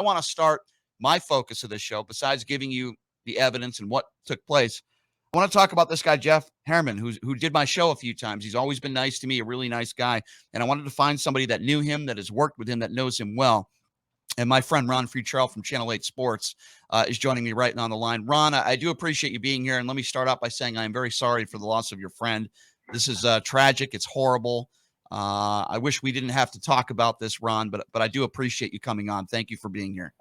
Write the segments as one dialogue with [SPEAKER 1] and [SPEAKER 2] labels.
[SPEAKER 1] want to start my focus of this show, besides giving you the evidence and what took place. I want to talk about this guy, Jeff Herman, who did my show a few times. He's always been nice to me, a really nice guy. And I wanted to find somebody that knew him, that has worked with him, that knows him well. And my friend Ron Futrell from Channel 8 Sports is joining me right now on the line. Ron, I do appreciate you being here. And let me start out by saying I am very sorry for the loss of your friend. This is tragic. It's horrible. I wish we didn't have to talk about this, Ron, but I do appreciate you coming on. Thank you for being here.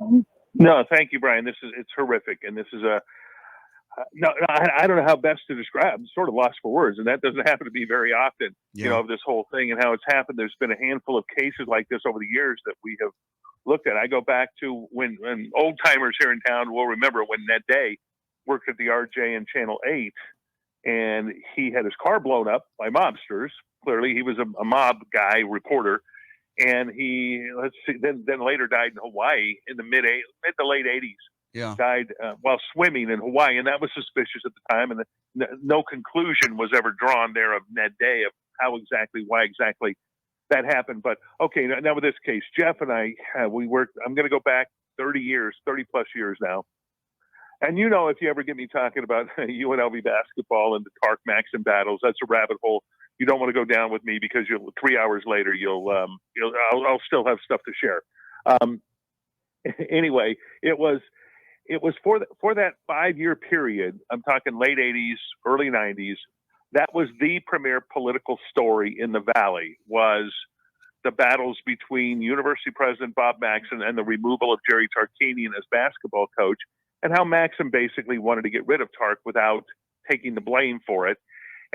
[SPEAKER 2] No, thank you, Brian. It's horrific. And this is I don't know how best to describe. I'm sort of lost for words. And that doesn't happen to be very often, of this whole thing and how it's happened. There's been a handful of cases like this over the years that we have looked at. I go back to when old timers here in town will remember when Ned Day worked at the RJ and Channel 8, and he had his car blown up by mobsters. Clearly, he was a mob guy, reporter, and he then later died in Hawaii in the mid to late 80s.
[SPEAKER 1] Yeah,
[SPEAKER 2] died while swimming in Hawaii, and that was suspicious at the time. And no conclusion was ever drawn there of Ned Day of why exactly that happened. But okay, now with this case, Jeff and I, we worked. I'm going to go back 30 plus years now. And if you ever get me talking about UNLV basketball and the Tark Maxim battles, that's a rabbit hole you don't want to go down with me, because 3 hours later I'll still have stuff to share. Anyway, it was for that 5-year period. I'm talking late 80s, early 90s. That was the premier political story in the Valley, was the battles between University President Bob Maxim and the removal of Jerry Tarkanian as basketball coach, and how Maxim basically wanted to get rid of Tark without taking the blame for it.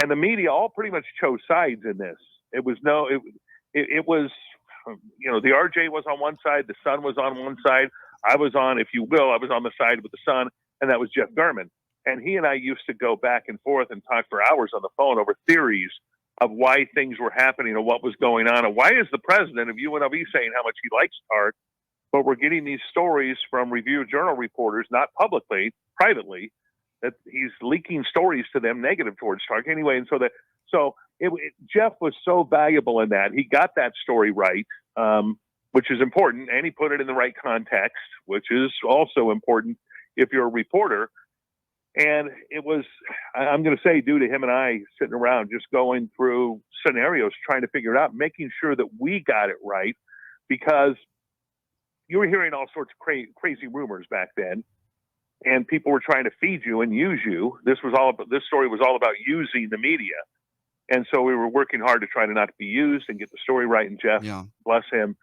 [SPEAKER 2] And the media all pretty much chose sides in this. It was the RJ was on one side, the Sun was on one side. I was on the side with the Sun, and that was Jeff Garman. And he and I used to go back and forth and talk for hours on the phone over theories of why things were happening and what was going on. And why is the president of UNLV saying how much he likes Tark, but we're getting these stories from Review Journal reporters, not publicly, privately, that he's leaking stories to them negative towards Tark anyway. And Jeff was so valuable in that. He got that story right, which is important, and he put it in the right context, which is also important if you're a reporter. And it was, I'm going to say, due to him and I sitting around just going through scenarios, trying to figure it out, making sure that we got it right, because you were hearing all sorts of crazy rumors back then, and people were trying to feed you and use you. This story was all about using the media. And so we were working hard to try to not be used and get the story right. And Jeff, bless him,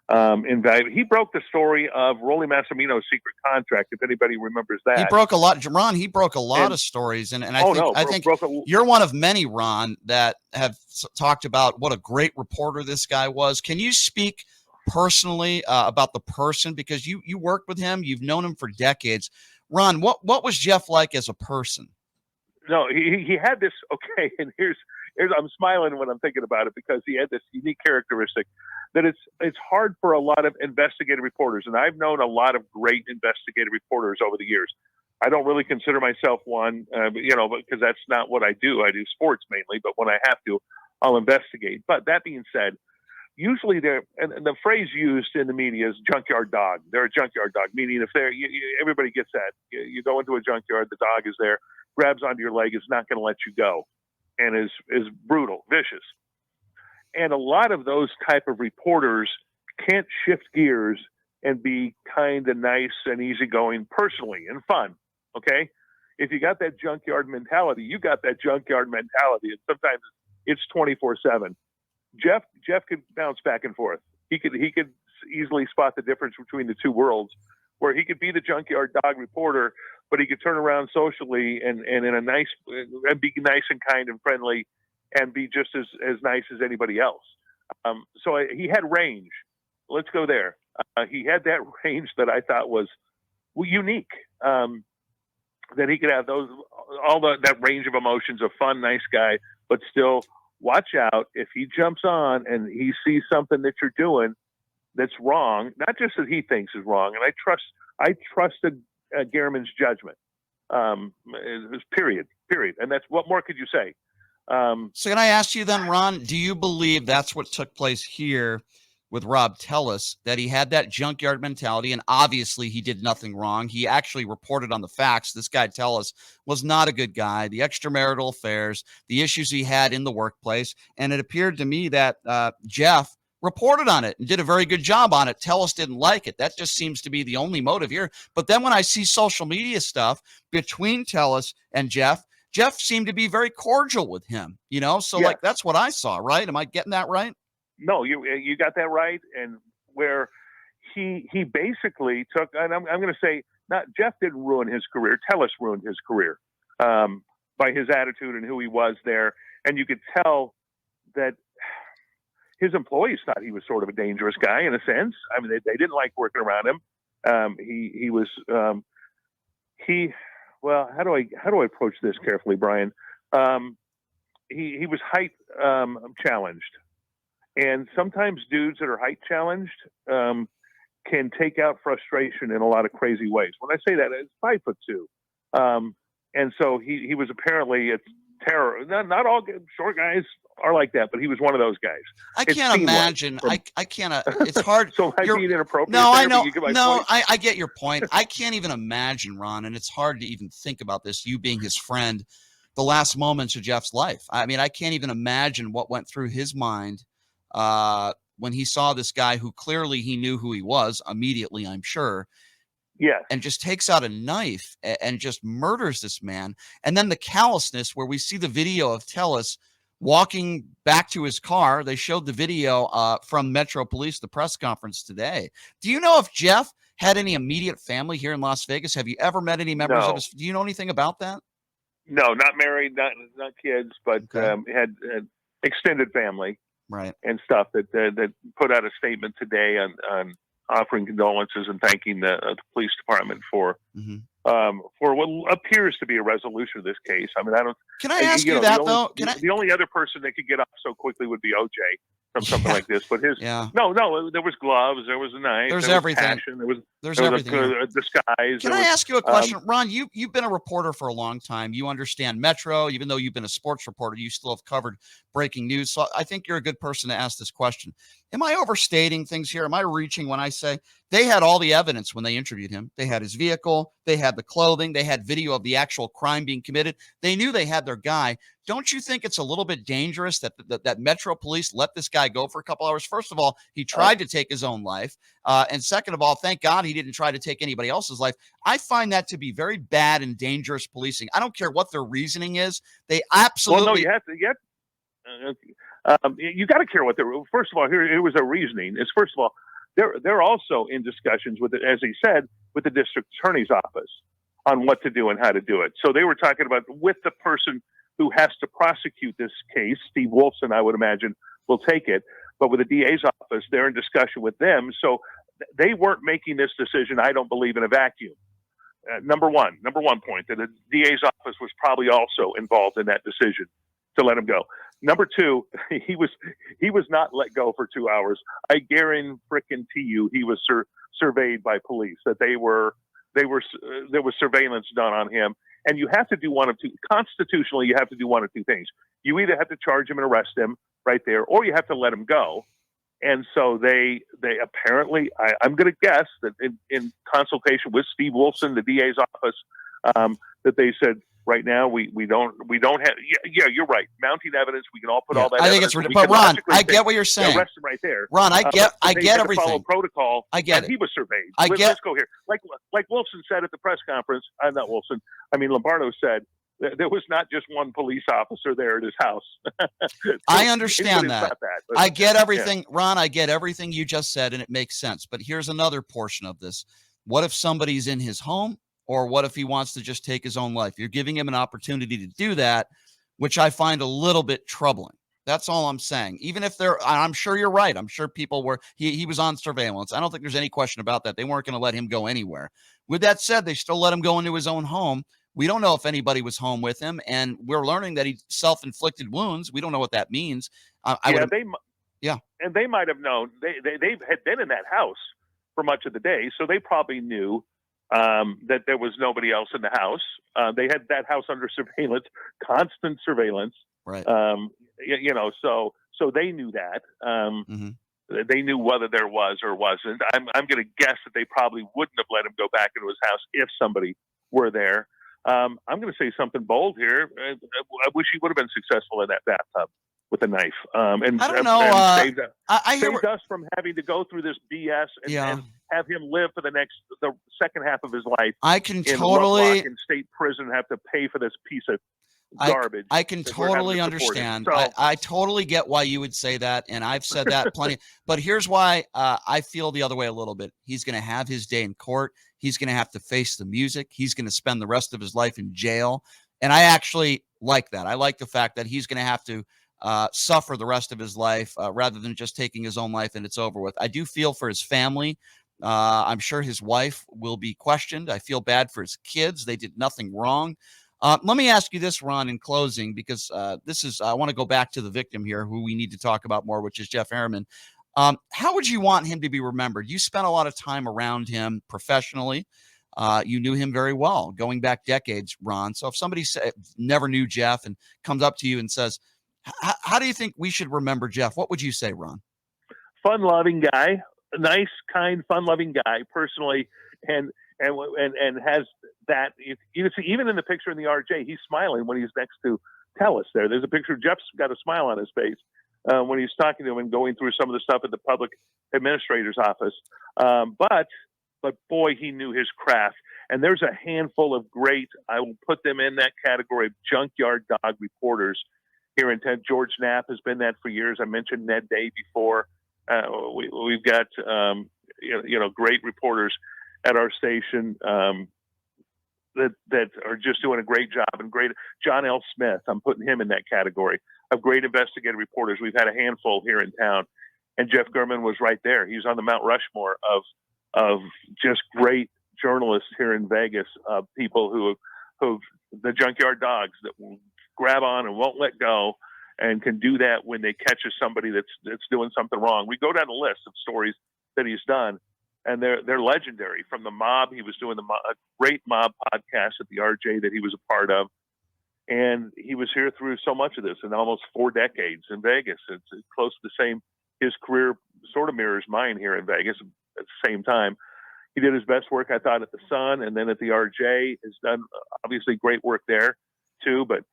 [SPEAKER 2] invaluable. He broke the story of Rolly Massimino's secret contract, if anybody remembers that.
[SPEAKER 1] He broke a lot, Ron. He broke a lot of stories. And I think you're one of many, Ron, that have talked about what a great reporter this guy was. Can you speak personally about the person? Because you worked with him. You've known him for decades. Ron, what was Jeff like as a person?
[SPEAKER 2] No, he had this, okay, and here's I'm smiling when I'm thinking about it, because he had this unique characteristic that it's hard for a lot of investigative reporters, and I've known a lot of great investigative reporters over the years. I don't really consider myself one, because that's not what I do. I do sports mainly, but when I have to, I'll investigate. But that being said, usually and the phrase used in the media is junkyard dog. They're a junkyard dog, meaning if everybody gets that. You go into a junkyard, the dog is there, grabs onto your leg, is not going to let you go, and is brutal, vicious. And a lot of those type of reporters can't shift gears and be kind and nice and easygoing personally and fun, okay? If you got that junkyard mentality, you got that junkyard mentality, and sometimes it's 24/7. Jeff could bounce back and forth. He could easily spot the difference between the two worlds, where he could be the junkyard dog reporter, but he could turn around socially and in a nice and be nice and kind and friendly, and be just as nice as anybody else. So he had range. Let's go there. He had that range that I thought was unique. That he could have that range of emotions, a fun, nice guy, but still watch out if he jumps on and he sees something that you're doing that's wrong, not just that he thinks is wrong. And I trusted Garman's judgment. Period. And that's, what more could you say?
[SPEAKER 1] So can I ask you then, Ron, do you believe that's what took place here? with Rob Tellis that he had that junkyard mentality, and obviously he did nothing wrong. He actually reported on the facts. This guy Tellis was not a good guy, the extramarital affairs, the issues he had in the workplace, and it appeared to me that Jeff reported on it and did a very good job on it. Tellis didn't like it. That just seems to be the only motive here. But then when I see social media stuff between Tellis and Jeff seemed to be very cordial with him, so
[SPEAKER 2] Yeah.
[SPEAKER 1] like that's what I saw, right? Am I getting that right?
[SPEAKER 2] No, you got that right. And where he basically took, and I'm going to say, not Jeff didn't ruin his career. Tellis ruined his career by his attitude and who he was there. And you could tell that his employees thought he was sort of a dangerous guy in a sense. I mean, they didn't like working around him. He was well, how do I approach this carefully, Brian? He was height challenged. And sometimes dudes that are height challenged can take out frustration in a lot of crazy ways. When I say that, it's 5'2", and so he was apparently a terror. Not all short guys are like that, but he was one of those guys.
[SPEAKER 1] I can't imagine. I can't. It's hard.
[SPEAKER 2] So I being inappropriate.
[SPEAKER 1] No, I know. No, I get your point. I can't even imagine, Ron, and it's hard to even think about this. You being his friend, the last moments of Jeff's life. I mean, I can't even imagine what went through his mind when he saw this guy who clearly he knew who he was immediately, I'm sure.
[SPEAKER 2] Yeah.
[SPEAKER 1] And just takes out a knife and just murders this man. And then the callousness where we see the video of Tellis walking back to his car. They showed the video from Metro Police, the press conference today. Do you know if Jeff had any immediate family here in Las Vegas? Have you ever met any members of his? Do you know anything about that?
[SPEAKER 2] No, not married, not kids, but had extended family.
[SPEAKER 1] Right.
[SPEAKER 2] And stuff that put out a statement today on offering condolences and thanking the police department for what appears to be a resolution of this case. I mean, I don't.
[SPEAKER 1] Can I ask you that though?
[SPEAKER 2] The only other person that could get off so quickly would be OJ from something like this. But his no, there was gloves, there was a knife,
[SPEAKER 1] there's
[SPEAKER 2] there
[SPEAKER 1] everything.
[SPEAKER 2] Was passion, there was
[SPEAKER 1] everything.
[SPEAKER 2] A disguise.
[SPEAKER 1] Can I ask you a question, Ron? You've been a reporter for a long time. You understand Metro, even though you've been a sports reporter. You still have covered breaking news. So I think you're a good person to ask this question. Am I overstating things here? Am I reaching when I say they had all the evidence when they interviewed him? They had his vehicle, they had the clothing, they had video of the actual crime being committed. They knew they had their guy. Don't you think it's a little bit dangerous that Metro Police let this guy go for a couple hours? First of all, he tried to take his own life. And second of all, thank God he didn't try to take anybody else's life. I find that to be very bad and dangerous policing. I don't care what their reasoning is. They absolutely.
[SPEAKER 2] Well, no, you have to. You got to care what they're. First of all, here was a reasoning. Is first of all, they're also in discussions with it, as he said, with the district attorney's office on what to do and how to do it. So they were talking about with the person who has to prosecute this case, Steve Wolfson, I would imagine, will take it. But with the DA's office, they're in discussion with them. So they weren't making this decision, I don't believe, in a vacuum. Number one point, that the DA's office was probably also involved in that decision to let him go. Number two, he was not let go for 2 hours. I guarantee you he was surveyed by police, that there was surveillance done on him. And you have to do one of two. Constitutionally, you have to do one of two things. You either have to charge him and arrest him right there, or you have to let him go. And so they apparently, I'm going to guess that in consultation with Steve Wolfson, the DA's office, that they said, right now we don't have. Yeah, you're right. Mounting evidence, we can all put all that.
[SPEAKER 1] I think it's ridiculous. But Ron, I get what you're saying.
[SPEAKER 2] Arrest him right there,
[SPEAKER 1] Ron. I get everything.
[SPEAKER 2] Follow protocol.
[SPEAKER 1] I get it.
[SPEAKER 2] He was surveyed.
[SPEAKER 1] Let's
[SPEAKER 2] go here. Like Wolfson said at the press conference. Not Wolfson. I mean Lombardo said there was not just one police officer there at his house. So
[SPEAKER 1] I understand that.
[SPEAKER 2] But,
[SPEAKER 1] I get everything, yeah. Ron. I get everything you just said, and it makes sense. But here's another portion of this. What if somebody's in his home? Or what if he wants to just take his own life? You're giving him an opportunity to do that, which I find a little bit troubling. That's all I'm saying. Even if I'm sure you're right. I'm sure people were, he was on surveillance. I don't think there's any question about that. They weren't going to let him go anywhere. With that said, they still let him go into his own home. We don't know if anybody was home with him, and we're learning that he self-inflicted wounds. We don't know what that means. And
[SPEAKER 2] they might have known. They had been in that house for much of the day, so they probably knew that there was nobody else in the house. They had that house under surveillance, constant surveillance.
[SPEAKER 1] Right.
[SPEAKER 2] So they knew that. they knew whether there was or wasn't. I'm going to guess that they probably wouldn't have let him go back into his house if somebody were there. I'm going to say something bold here. I wish he would have been successful in that bathtub with a knife. And
[SPEAKER 1] I don't know.
[SPEAKER 2] and
[SPEAKER 1] saved
[SPEAKER 2] us from having to go through this BS and have him live for the second half of his life.
[SPEAKER 1] I can
[SPEAKER 2] in
[SPEAKER 1] totally
[SPEAKER 2] in state prison, have to pay for this piece of garbage.
[SPEAKER 1] I can totally understand.
[SPEAKER 2] So,
[SPEAKER 1] I totally get why you would say that, and I've said that plenty. But here's why I feel the other way a little bit. He's going to have his day in court. He's going to have to face the music. He's going to spend the rest of his life in jail. And I actually like that. I like the fact that he's going to have to suffer the rest of his life rather than just taking his own life and it's over with. I do feel for his family. I'm sure his wife will be questioned. I feel bad for his kids. They did nothing wrong. Let me ask you this, Ron, in closing, because I want to go back to the victim here, who we need to talk about more, which is Jeff Harriman. How would you want him to be remembered? You spent a lot of time around him professionally. You knew him very well, going back decades, Ron. So if somebody never knew Jeff and comes up to you and says, how do you think we should remember Jeff? What would you say, Ron?
[SPEAKER 2] Fun-loving guy, nice, kind, fun-loving guy, personally, and has that. You see, even in the picture in the RJ, he's smiling when he's next to Tellis. There's a picture of Jeff's got a smile on his face when he's talking to him and going through some of the stuff at the public administrator's office. But boy, he knew his craft. And there's a handful of great, I will put them in that category of junkyard dog reporters here in town. George Knapp has been that for years. I mentioned Ned Day before. We've got great reporters at our station that are just doing a great job, and great. John L. Smith, I'm putting him in that category of great investigative reporters. We've had a handful here in town, and Jeff German was right there. He's on the Mount Rushmore of just great journalists here in Vegas, people who the junkyard dogs that will grab on and won't let go, and can do that when they catch somebody that's doing something wrong. We go down the list of stories that he's done, and they're legendary. From the mob, he was doing a great mob podcast at the RJ that he was a part of, and he was here through so much of this in almost 4 decades in Vegas. It's close to the same. His career sort of mirrors mine here in Vegas at the same time. He did his best work, I thought, at the Sun, and then at the RJ. Has done obviously great work there too. But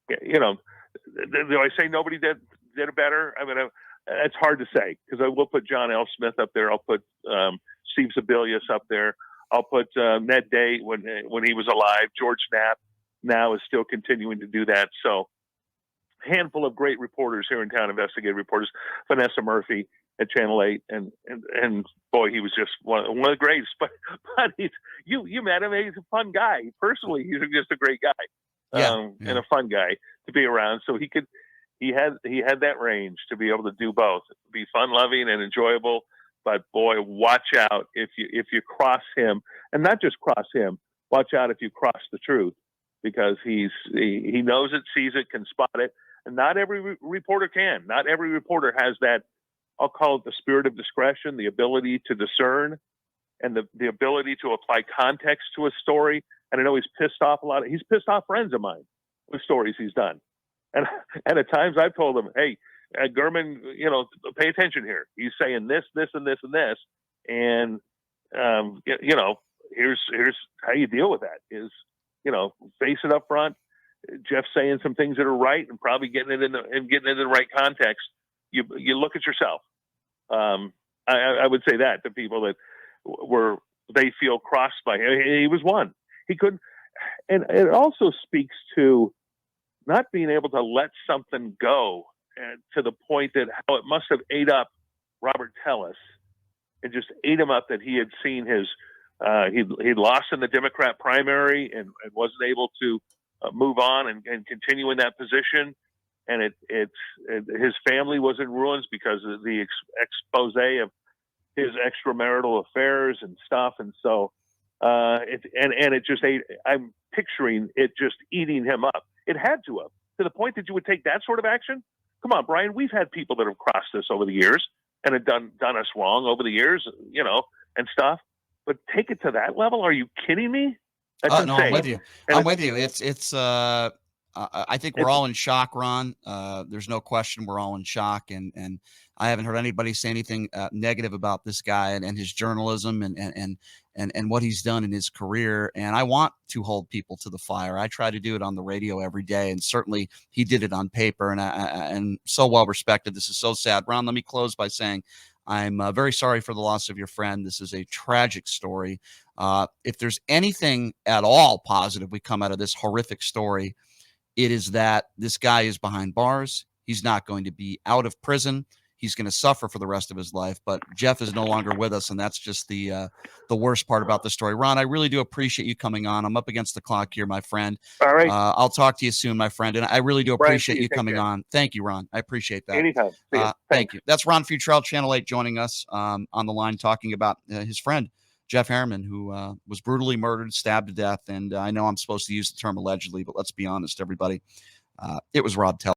[SPEAKER 2] do I say nobody did it better? I mean, it's hard to say, because I will put John L. Smith up there. I'll put Steve Sebelius up there. I'll put Ned Day when he was alive. George Knapp now is still continuing to do that. So, handful of great reporters here in town, investigative reporters. Vanessa Murphy at Channel 8, and boy, he was just one of the greats. But you met him. He's a fun guy. Personally, he's just a great guy, and a fun guy to be around. So he had that range to be able to do both, be fun-loving and enjoyable. But boy, watch out if you cross him, and not just cross him. Watch out if you cross the truth, because he knows it, sees it, can spot it, and not every reporter can. Not every reporter has that. I'll call it the spirit of discretion, the ability to discern, and the ability to apply context to a story. And I know he's pissed off he's pissed off friends of mine with stories he's done. And at times I've told him, hey, German, pay attention here. He's saying this, this, and this, and this. And, here's how you deal with that is, face it up front. Jeff's saying some things that are right and probably getting it in the right context. You look at yourself. I would say that to people that they feel crossed by him. He was one. He couldn't. And it also speaks to not being able to let something go, to the point that how it must have ate up Robert Tellis. It just ate him up that he had seen he'd lost in the Democrat primary and wasn't able to move on and continue in that position. And his family was in ruins because of the expose of his extramarital affairs and stuff. And so, it just ate. I'm picturing it just eating him up. It had to the point that you would take that sort of action. Come on, Brian. We've had people that have crossed us over the years and have done us wrong over the years, and stuff. But take it to that level? Are you kidding me? That's insane.
[SPEAKER 1] No, I'm with you. I'm with you. It's I think we're all in shock, Ron. There's no question we're all in shock, and I haven't heard anybody say anything negative about this guy and his journalism and what he's done in his career. And I want to hold people to the fire. I try to do it on the radio every day, and certainly he did it on paper. And so well respected. This is so sad, Ron. Let me close by saying I'm very sorry for the loss of your friend. This is a tragic story. If there's anything at all positive we come out of this horrific story, it is that this guy is behind bars. He's not going to be out of prison. He's going to suffer for the rest of his life. But Jeff is no longer with us, and that's just the worst part about the story. Ron, I really do appreciate you coming on. I'm up against the clock here, my friend.
[SPEAKER 2] All right.
[SPEAKER 1] I'll talk to you soon, my friend. And I really do appreciate you coming on. Thank you, Ron. I appreciate that.
[SPEAKER 2] Anytime.
[SPEAKER 1] Thank you. That's Ron Futrell, Channel 8, joining us on the line, talking about his friend, Jeff Harriman, who was brutally murdered, stabbed to death. And I know I'm supposed to use the term allegedly, but let's be honest, everybody. It was Rob Tell.